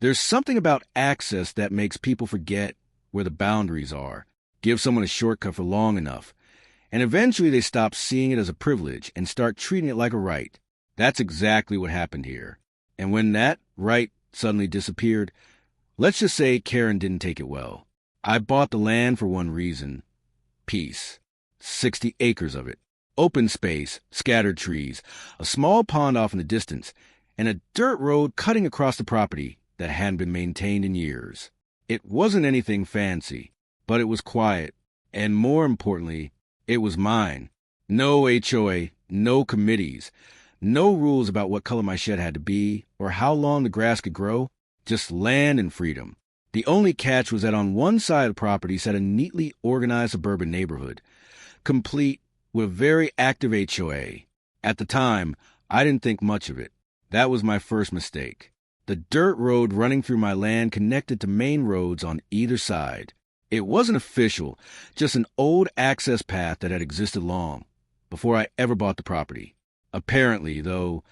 There's something about access that makes people forget where the boundaries are, give someone a shortcut for long enough, and eventually they stop seeing it as a privilege and start treating it like a right. That's exactly what happened here. And when that right suddenly disappeared, let's just say Karen didn't take it well. I bought the land for one reason: peace. 60 acres of it. Open space, scattered trees, a small pond off in the distance, and a dirt road cutting across the property that hadn't been maintained in years. It wasn't anything fancy, but it was quiet, and more importantly, it was mine. No HOA, no committees, no rules about what color my shed had to be or how long the grass could grow, just land and freedom. The only catch was that on one side of the property sat a neatly organized suburban neighborhood, complete with a very active HOA. At the time, I didn't think much of it. That was my first mistake. The dirt road running through my land connected to main roads on either side. It wasn't official, just an old access path that had existed long, before I ever bought the property. Apparently, though,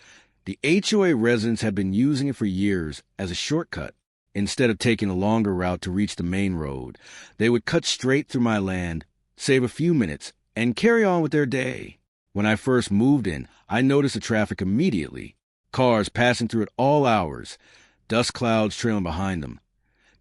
the HOA residents had been using it for years as a shortcut. Instead of taking a longer route to reach the main road, they would cut straight through my land, save a few minutes, and carry on with their day. When I first moved in, I noticed the traffic immediately. Cars passing through at all hours, dust clouds trailing behind them,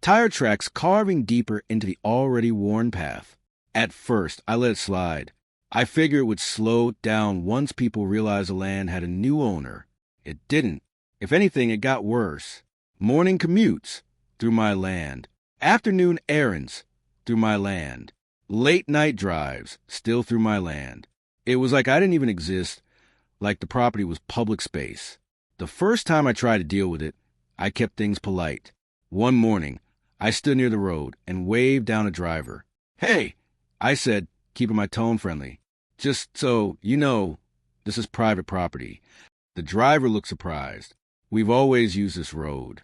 tire tracks carving deeper into the already worn path. At first, I let it slide. I figured it would slow down once people realized the land had a new owner. It didn't. If anything, it got worse. Morning commutes through my land, afternoon errands through my land, late night drives still through my land. It was like I didn't even exist, like the property was public space. The first time I tried to deal with it, I kept things polite. One morning, I stood near the road and waved down a driver. "Hey," I said, keeping my tone friendly. "Just so you know, this is private property." The driver looked surprised. "We've always used this road."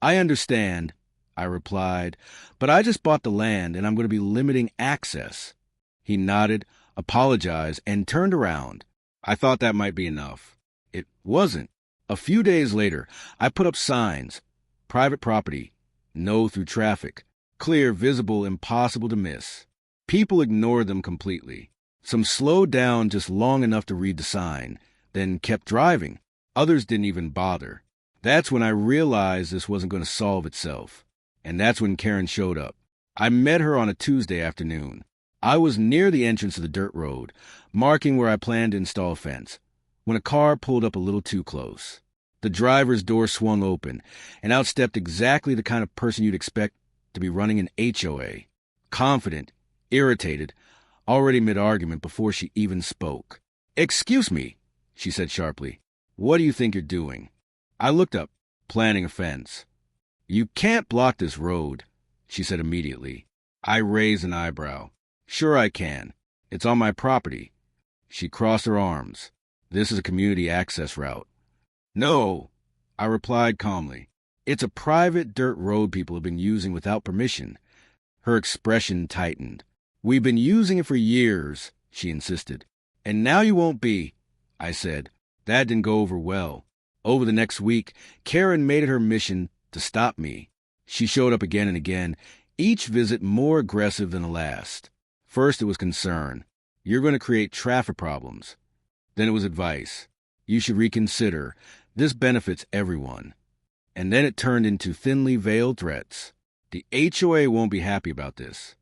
"I understand," I replied, "but I just bought the land and I'm going to be limiting access." He nodded, apologized, and turned around. I thought that might be enough. It wasn't. A few days later, I put up signs: private property, no through traffic, clear, visible, impossible to miss. People ignored them completely. Some slowed down just long enough to read the sign, then kept driving. Others didn't even bother. That's when I realized this wasn't going to solve itself. And that's when Karen showed up. I met her on a Tuesday afternoon. I was near the entrance of the dirt road, marking where I planned to install a fence, when a car pulled up a little too close. The driver's door swung open, and out stepped exactly the kind of person you'd expect to be running an HOA. Confident, irritated, already mid-argument before she even spoke. "Excuse me," she said sharply. "What do you think you're doing?" I looked up, planning a fence. "You can't block this road," she said immediately. I raised an eyebrow. "Sure I can. It's on my property." She crossed her arms. "This is a community access route." "No," I replied calmly. "It's a private dirt road people have been using without permission." Her expression tightened. "We've been using it for years," she insisted. "And now you won't be," I said. That didn't go over well. Over the next week, Karen made it her mission to stop me. She showed up again and again, each visit more aggressive than the last. First it was concern. "You're going to create traffic problems." Then it was advice. "You should reconsider. This benefits everyone." And then it turned into thinly veiled threats. "The HOA won't be happy about this."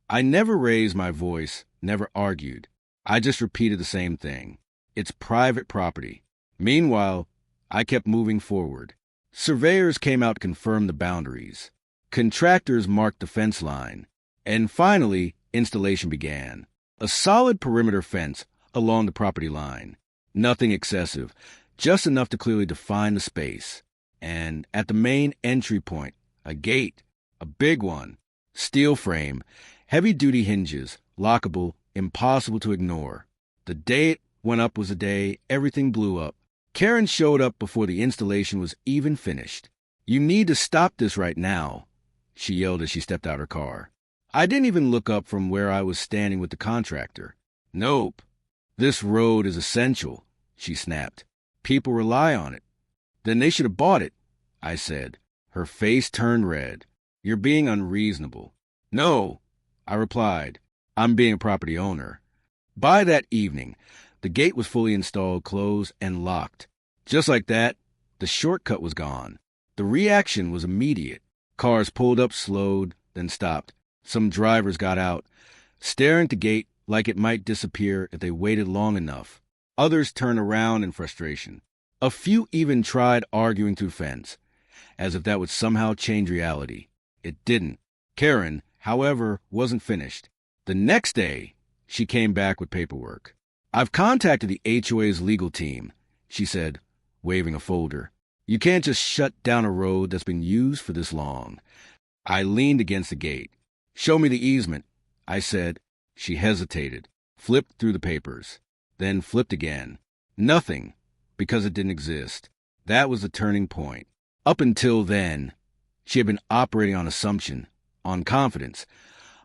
I never raised my voice, never argued. I just repeated the same thing. It's private property. Meanwhile, I kept moving forward. Surveyors came out to confirm the boundaries. Contractors marked the fence line. And finally, installation began. A solid perimeter fence along the property line. Nothing excessive, just enough to clearly define the space. And at the main entry point, a gate, a big one, steel frame, heavy-duty hinges, lockable, impossible to ignore. The day it went up was the day everything blew up. Karen showed up before the installation was even finished. "You need to stop this right now," she yelled as she stepped out her car. I didn't even look up from where I was standing with the contractor. "Nope. This road is essential," she snapped. "People rely on it." "Then they should have bought it," I said. Her face turned red. "You're being unreasonable." "No," I replied. "I'm being a property owner." By that evening, the gate was fully installed, closed, and locked. Just like that, the shortcut was gone. The reaction was immediate. Cars pulled up, slowed, then stopped. Some drivers got out, staring at the gate like it might disappear if they waited long enough. Others turned around in frustration. A few even tried arguing through fence, as if that would somehow change reality. It didn't. Karen, however, wasn't finished. The next day, she came back with paperwork. "I've contacted the HOA's legal team," she said, waving a folder. "You can't just shut down a road that's been used for this long." I leaned against the gate. "Show me the easement," I said. She hesitated, flipped through the papers, then flipped again. Nothing, because it didn't exist. That was the turning point. Up until then, she had been operating on assumption, on confidence,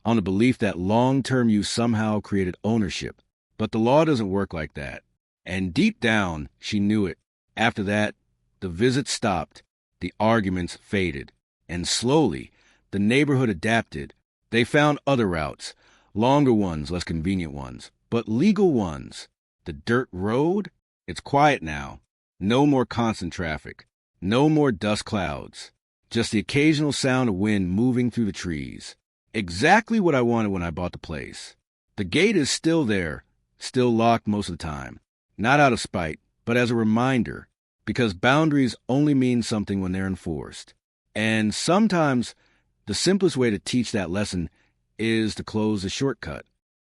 on the belief that long-term use somehow created ownership. But the law doesn't work like that. And deep down, she knew it. After that, the visits stopped, the arguments faded, and slowly, the neighborhood adapted. They found other routes, longer ones, less convenient ones, but legal ones. The dirt road? It's quiet now. No more constant traffic. No more dust clouds. Just the occasional sound of wind moving through the trees. Exactly what I wanted when I bought the place. The gate is still there, still locked most of the time. Not out of spite, but as a reminder, because boundaries only mean something when they're enforced. And sometimes the simplest way to teach that lesson is to close the shortcut.